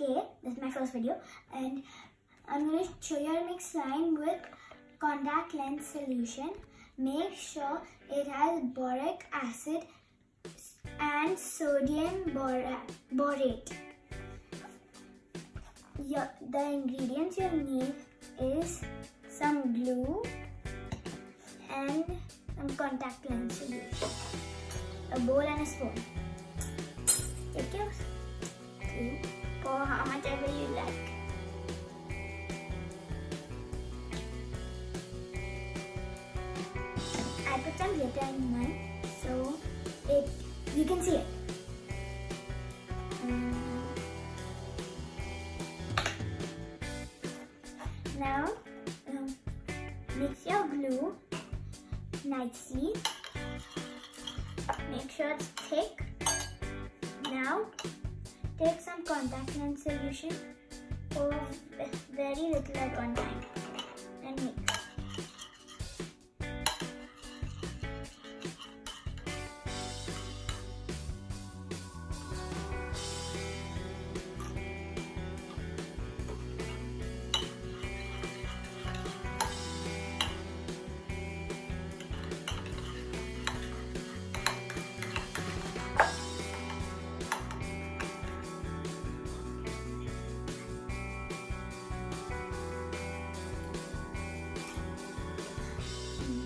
day. This is my first video, and I'm going to show you how to make slime with contact lens solution. Make sure it has boric acid and sodium borate. The ingredients you need is some glue and some contact lens solution, a bowl and a spoon. Take yours. Pour how much ever you like. I put some glitter in mine so you can see it. Now mix your glue nicely. Make sure it's thick. Now take some contact lens solution, pour very little at one time and mix.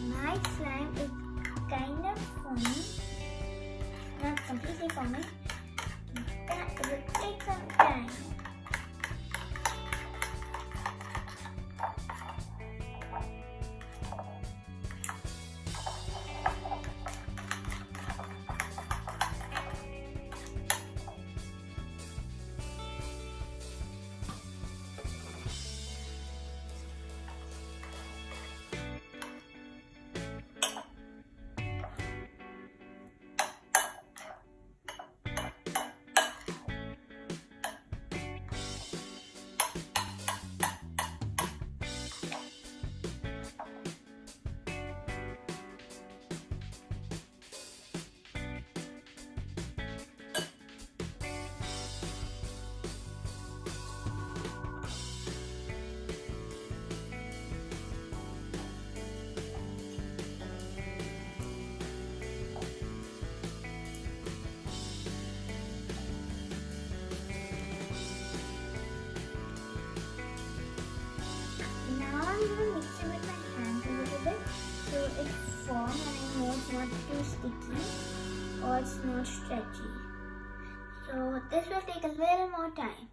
My slime is kind of forming, not completely forming. That will take some time. I'm going to mix it with my hands a little bit so it forms and I know it's not too sticky or it's not stretchy. So this will take a little more time.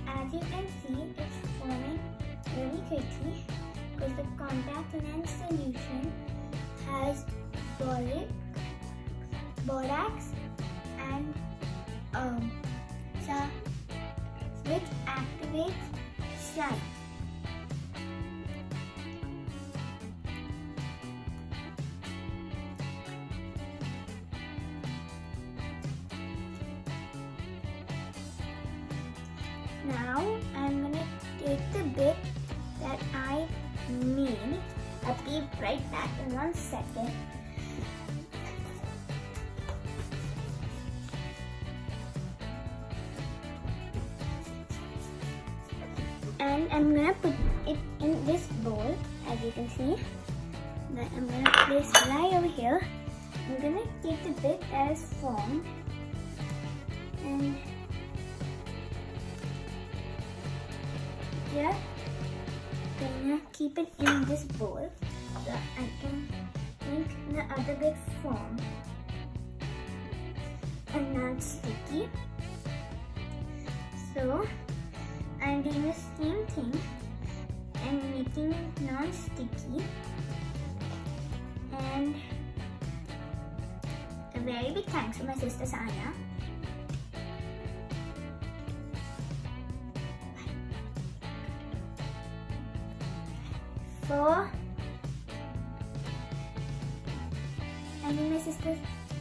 As you can see, it's forming really quickly because the contact lens solution has borax and which activates slime. Now I'm going to take the bit that I made. I'll be right back in 1 second. And I'm going to put it in this bowl, as you can see. That I'm going to place right over here. I'm going to take the bit that is formed and here, I'm gonna keep it in this bowl so I can make the other bit form and not sticky. So I'm doing the same thing and making it non-sticky. And a very big thanks to my sister Sanya. For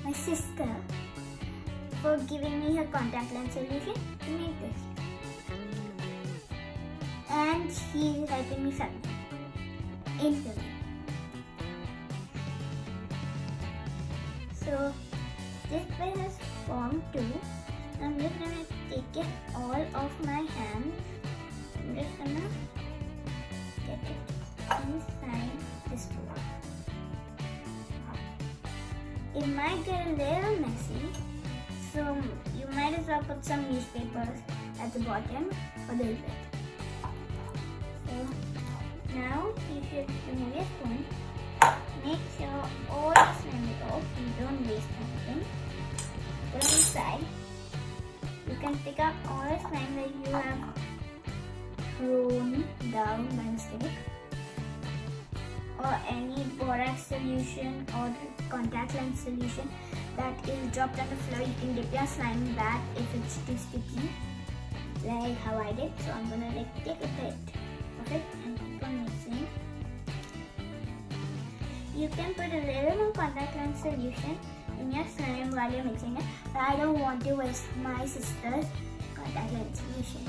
my sister for giving me her contact lens solution to make this. And he is helping me film in filming. So this bit has formed too. I'm just gonna take it all off my hands. I'm just gonna get it inside this bowl. It might get a little messy, so you might as well put some newspapers at the bottom for the bit. So now you should remove your spoon. Make sure all the slime is off. You don't waste anything. Put it inside. You can pick up all the slime that you have thrown down by mistake, or any borax solution or contact lens solution that is dropped on the floor. You can dip your slime in that if it's too sticky, like how I did. So I'm gonna take a bit of it and keep on mixing. You can put a little more contact lens solution in your slime while you're mixing it, but I don't want to waste my sister's contact lens solution,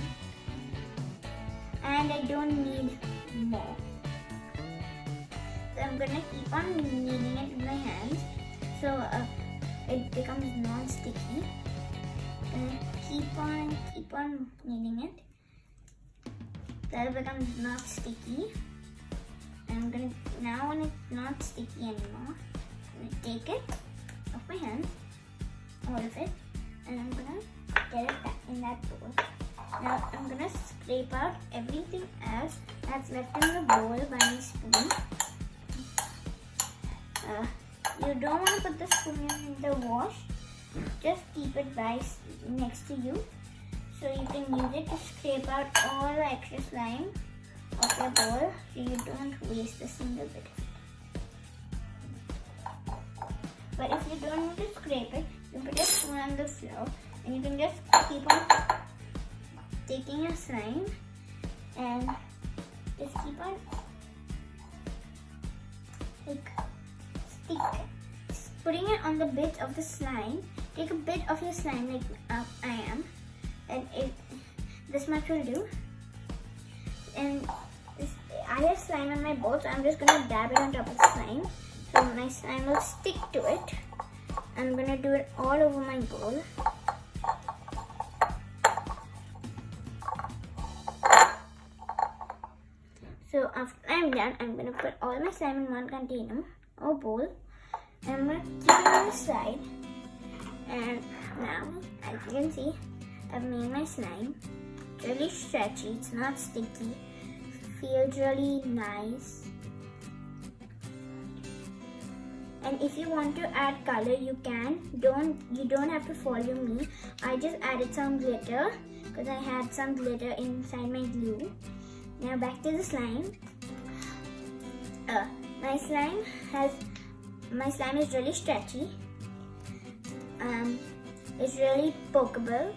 and I don't need more. So I'm gonna keep on kneading it with my hands so it becomes non-sticky. Keep on kneading it so it becomes not sticky. I'm gonna, now when it's not sticky anymore, I'm gonna take it off my hands, all of it, and I'm gonna get it back in that bowl. Now I'm gonna scrape out everything else that's left in the bowl by my spoon. You don't want to put the spoon in the wash, just keep it by next to you so you can use it to scrape out all the extra slime of your bowl so you don't waste a single bit of it. But if you don't want to scrape it, you put your spoon on the floor and you can just keep on taking your slime and just keep on putting it on the bit of the slime. Take a bit of your slime like I am, and this much will do. And I have slime in my bowl, so I'm just gonna dab it on top of the slime, so my slime will stick to it. I'm gonna do it all over my bowl. So after I'm done, I'm gonna put all my slime in one container or bowl. And I'm gonna keep it on the side. And now, as you can see, I've made my slime. It's really stretchy, it's not sticky. Feels really nice. And if you want to add color, you can. You don't have to follow me. I just added some glitter because I had some glitter inside my glue. Now back to the slime. My slime is really stretchy. It's really pokeable.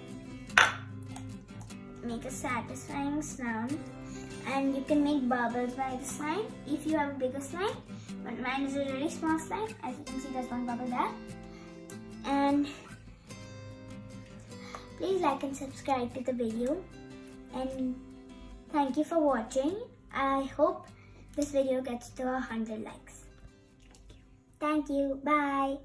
Make a satisfying sound. And you can make bubbles by the slime if you have a bigger slime. But mine is a really small slime. As you can see, there's one bubble there. And please like and subscribe to the video. And thank you for watching. I hope this video gets to 100 likes. Thank you. Bye.